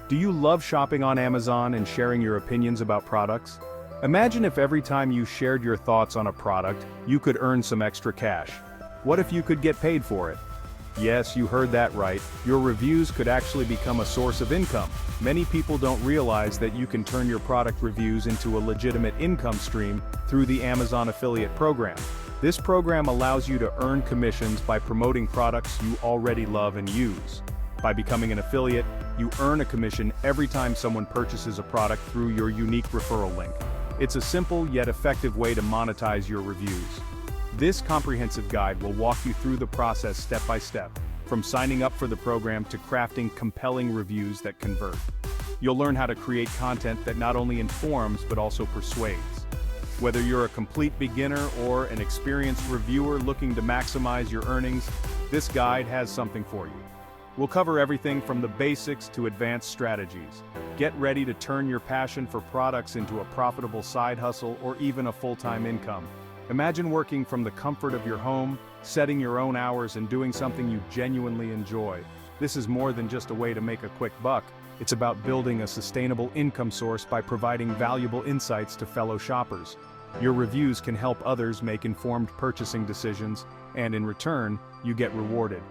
Do you love shopping on Amazon and sharing your opinions about products? Imagine if every time you shared your thoughts on a product, you could earn some extra cash. What if you could get paid for it? Yes, you heard that right. Your reviews could actually become a source of income. Many people don't realize that you can turn your product reviews into a legitimate income stream through the Amazon affiliate program. This program allows you to earn commissions by promoting products you already love and use. By becoming an affiliate, you earn a commission every time someone purchases a product through your unique referral link. It's a simple yet effective way to monetize your reviews. This comprehensive guide will walk you through the process step by step, from signing up for the program to crafting compelling reviews that convert. You'll learn how to create content that not only informs but also persuades. Whether you're a complete beginner or an experienced reviewer looking to maximize your earnings, this guide has something for you. We'll cover everything from the basics to advanced strategies. Get ready to turn your passion for products into a profitable side hustle or even a full-time income. Imagine working from the comfort of your home, setting your own hours and doing something you genuinely enjoy. This is more than just a way to make a quick buck. It's about building a sustainable income source by providing valuable insights to fellow shoppers. Your reviews can help others make informed purchasing decisions, and in return, you get rewarded.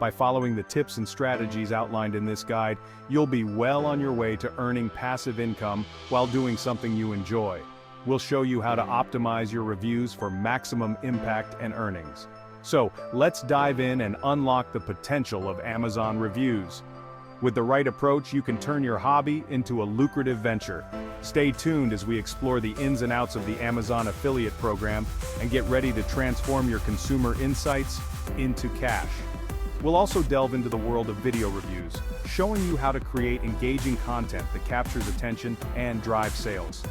By following the tips and strategies outlined in this guide, you'll be well on your way to earning passive income while doing something you enjoy. We'll show you how to optimize your reviews for maximum impact and earnings. So, let's dive in and unlock the potential of Amazon reviews. With the right approach, you can turn your hobby into a lucrative venture. Stay tuned as we explore the ins and outs of the Amazon affiliate program and get ready to transform your consumer insights into cash. We'll also delve into the world of video reviews, showing you how to create engaging content that captures attention and drives sales.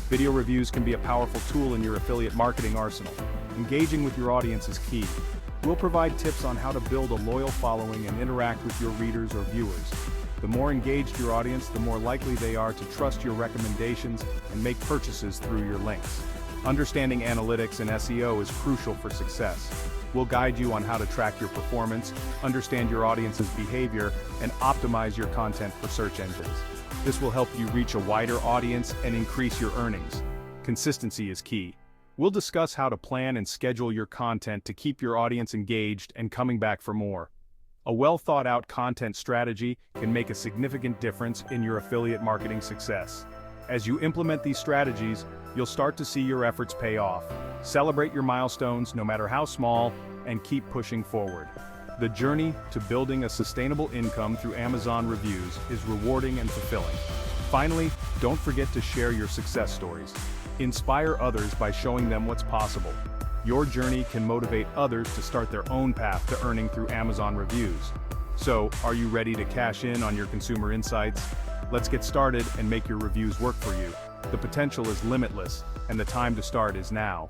Video reviews can be a powerful tool in your affiliate marketing arsenal. Engaging with your audience is key. We'll provide tips on how to build a loyal following and interact with your readers or viewers. The more engaged your audience, the more likely they are to trust your recommendations and make purchases through your links. Understanding analytics and SEO is crucial for success. We'll guide you on how to track your performance, understand your audience's behavior, and optimize your content for search engines. This will help you reach a wider audience and increase your earnings. Consistency is key. We'll discuss how to plan and schedule your content to keep your audience engaged and coming back for more. A well-thought-out content strategy can make a significant difference in your affiliate marketing success. As you implement these strategies, you'll start to see your efforts pay off. Celebrate your milestones, no matter how small, and keep pushing forward. The journey to building a sustainable income through Amazon reviews is rewarding and fulfilling. Finally, don't forget to share your success stories. Inspire others by showing them what's possible. Your journey can motivate others to start their own path to earning through Amazon reviews. So, are you ready to cash in on your consumer insights? Let's get started and make your reviews work for you. The potential is limitless, and the time to start is now.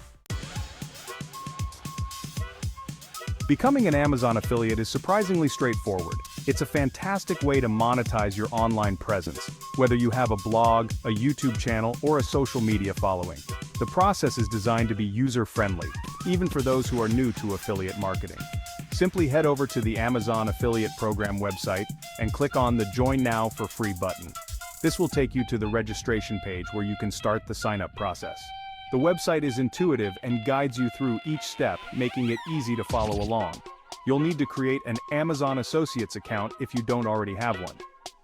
Becoming an Amazon affiliate is surprisingly straightforward. It's a fantastic way to monetize your online presence, whether you have a blog, a YouTube channel, or a social media following. The process is designed to be user-friendly, even for those who are new to affiliate marketing. Simply head over to the Amazon Affiliate Program website and click on the Join Now for Free button. This will take you to the registration page where you can start the sign-up process. The website is intuitive and guides you through each step, making it easy to follow along. You'll need to create an Amazon Associates account if you don't already have one.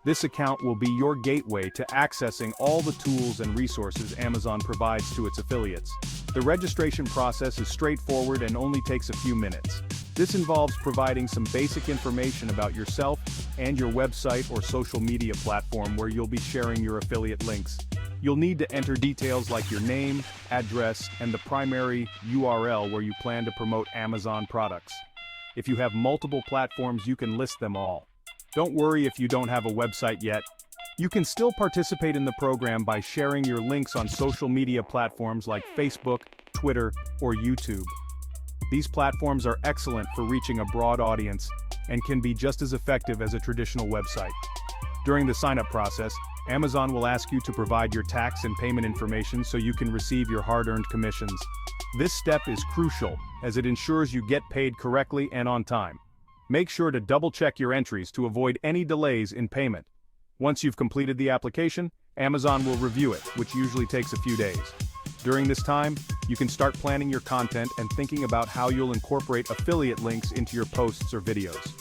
This account will be your gateway to accessing all the tools and resources Amazon provides to its affiliates. The registration process is straightforward and only takes a few minutes. This involves providing some basic information about yourself and your website or social media platform where you'll be sharing your affiliate links. You'll need to enter details like your name, address, and the primary URL where you plan to promote Amazon products. If you have multiple platforms, you can list them all. Don't worry if you don't have a website yet. You can still participate in the program by sharing your links on social media platforms like Facebook, Twitter, or YouTube. These platforms are excellent for reaching a broad audience and can be just as effective as a traditional website. During the sign-up process, Amazon will ask you to provide your tax and payment information so you can receive your hard-earned commissions. This step is crucial, as it ensures you get paid correctly and on time. Make sure to double-check your entries to avoid any delays in payment. Once you've completed the application, Amazon will review it, which usually takes a few days. During this time, you can start planning your content and thinking about how you'll incorporate affiliate links into your posts or videos.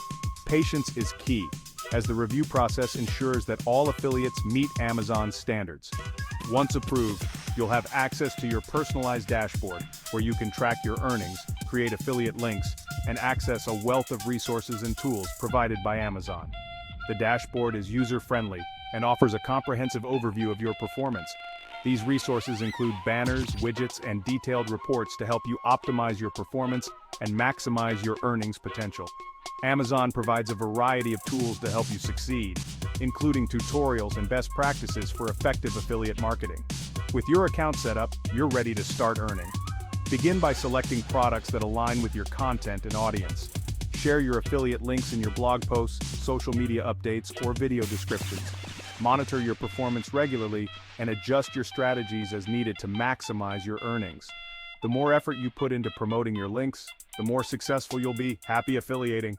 Patience is key, as the review process ensures that all affiliates meet Amazon's standards. Once approved, you'll have access to your personalized dashboard, where you can track your earnings, create affiliate links, and access a wealth of resources and tools provided by Amazon. The dashboard is user-friendly and offers a comprehensive overview of your performance. These resources include banners, widgets, and detailed reports to help you optimize your performance and maximize your earnings potential. Amazon provides a variety of tools to help you succeed, including tutorials and best practices for effective affiliate marketing. With your account set up, you're ready to start earning. Begin by selecting products that align with your content and audience. Share your affiliate links in your blog posts, social media updates, or video descriptions. Monitor your performance regularly and adjust your strategies as needed to maximize your earnings. The more effort you put into promoting your links, the more successful you'll be. Happy affiliating!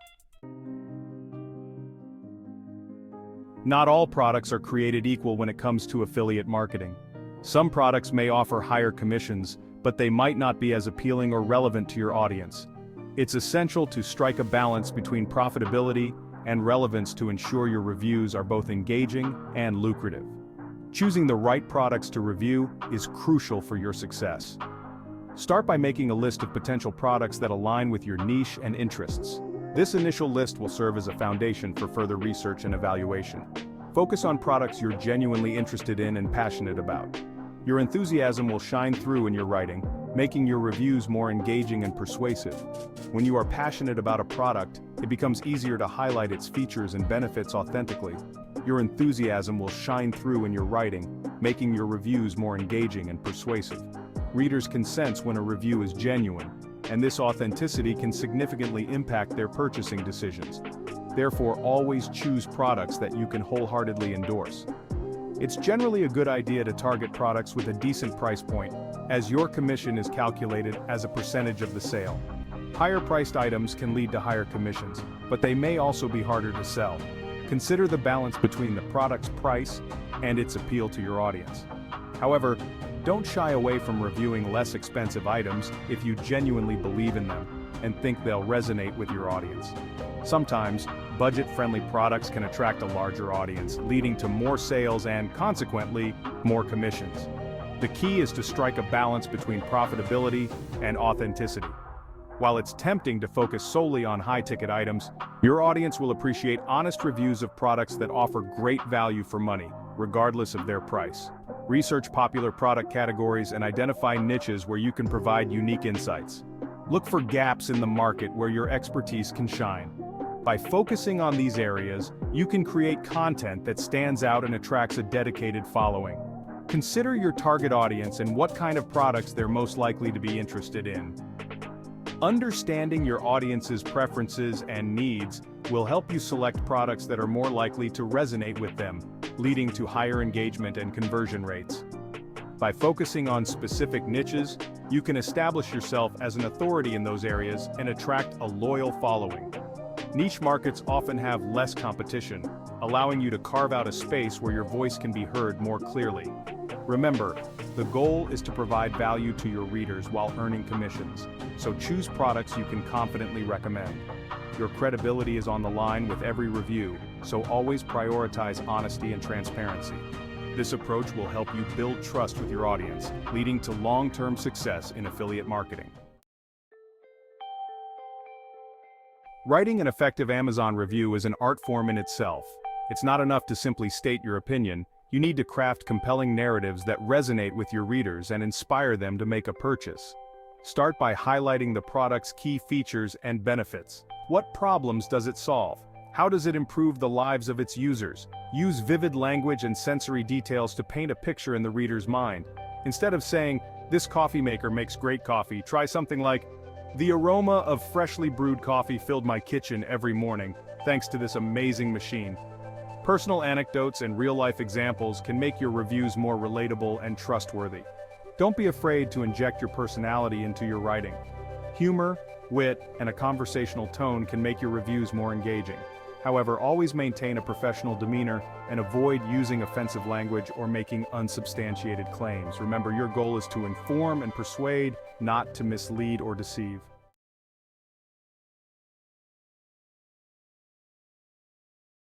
Not all products are created equal when it comes to affiliate marketing. Some products may offer higher commissions, but they might not be as appealing or relevant to your audience. It's essential to strike a balance between profitability and relevance to ensure your reviews are both engaging and lucrative. Choosing the right products to review is crucial for your success. Start by making a list of potential products that align with your niche and interests. This initial list will serve as a foundation for further research and evaluation. Focus on products you're genuinely interested in and passionate about. Your enthusiasm will shine through in your writing, making your reviews more engaging and persuasive. When you are passionate about a product, it becomes easier to highlight its features and benefits authentically. Your enthusiasm will shine through in your writing, making your reviews more engaging and persuasive. Readers can sense when a review is genuine, and this authenticity can significantly impact their purchasing decisions. Therefore, always choose products that you can wholeheartedly endorse. It's generally a good idea to target products with a decent price point, as your commission is calculated as a percentage of the sale. Higher-priced items can lead to higher commissions, but they may also be harder to sell. Consider the balance between the product's price and its appeal to your audience. However, don't shy away from reviewing less expensive items if you genuinely believe in them and think they'll resonate with your audience. Sometimes, budget-friendly products can attract a larger audience, leading to more sales and, consequently, more commissions. The key is to strike a balance between profitability and authenticity. While it's tempting to focus solely on high-ticket items, your audience will appreciate honest reviews of products that offer great value for money, regardless of their price. Research popular product categories and identify niches where you can provide unique insights. Look for gaps in the market where your expertise can shine. By focusing on these areas, you can create content that stands out and attracts a dedicated following. Consider your target audience and what kind of products they're most likely to be interested in. Understanding your audience's preferences and needs will help you select products that are more likely to resonate with them, leading to higher engagement and conversion rates. By focusing on specific niches, you can establish yourself as an authority in those areas and attract a loyal following. Niche markets often have less competition, allowing you to carve out a space where your voice can be heard more clearly. Remember, the goal is to provide value to your readers while earning commissions, so choose products you can confidently recommend. Your credibility is on the line with every review, so always prioritize honesty and transparency. This approach will help you build trust with your audience, leading to long-term success in affiliate marketing. Writing an effective Amazon review is an art form in itself. It's not enough to simply state your opinion. You need to craft compelling narratives that resonate with your readers and inspire them to make a purchase. Start by highlighting the product's key features and benefits. What problems does it solve? How does it improve the lives of its users? Use vivid language and sensory details to paint a picture in the reader's mind. Instead of saying, "This coffee maker makes great coffee," try something like, "The aroma of freshly brewed coffee filled my kitchen every morning, thanks to this amazing machine." Personal anecdotes and real-life examples can make your reviews more relatable and trustworthy. Don't be afraid to inject your personality into your writing. Humor, wit, and a conversational tone can make your reviews more engaging. However, always maintain a professional demeanor and avoid using offensive language or making unsubstantiated claims. Remember, your goal is to inform and persuade, not to mislead or deceive.